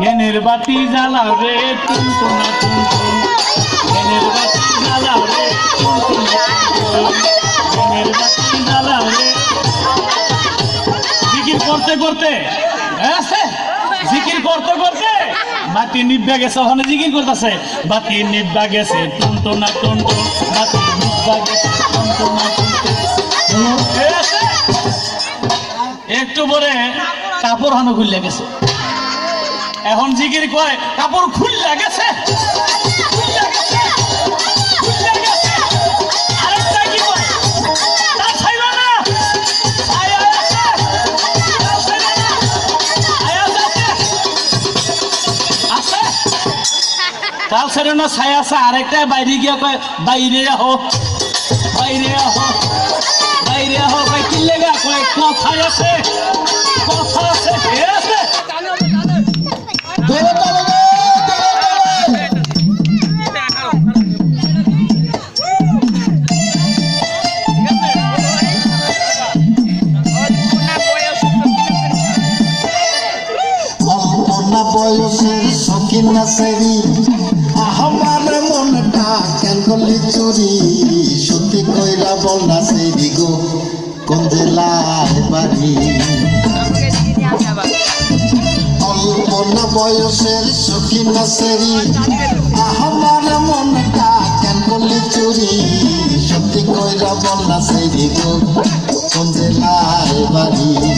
জ্ঞানের বাতি জ্বালাও রে টুনটুনা টুনটুন, জ্ঞানের বাতি জ্বালাও রে টুনটুনা টুনটুন, জ্ঞানের বাতি জ্বালাও রে। জিকির করতে করতে জিকির করতে করতে বাতি নিভা গেছে, ওখানে জিকির করতেছে বাতি নিভা গেছে টুনটুনা টুনটুন, বাতি নিভা গেছে টুনটুনা টুনটুন। একটু পরে কাপড় হানো খুললে গেছে, এখন জিকির কয় কাপড় খুললে গেছে তাল ছেড়ে না ছায়া আছে আরেকটা বাইরে গিয়া কয় বাইরে আহো বাইরে আহো বাইরে আহো কয় কি লেগা কয় কথা আছে হে আছে বয়সের শৌখিন নাচেরি আমার মনটা কেন করলি চুরি সত্যি কইরা বল নাচেরি গো কোন জেলায় বাড়ি অল্প না বয়সের শৌখিন নাচেরি আমার মনটা কেন করলি চুরি সত্যি কইরা বল নাচেরি গো কোন জেলায় বাড়ি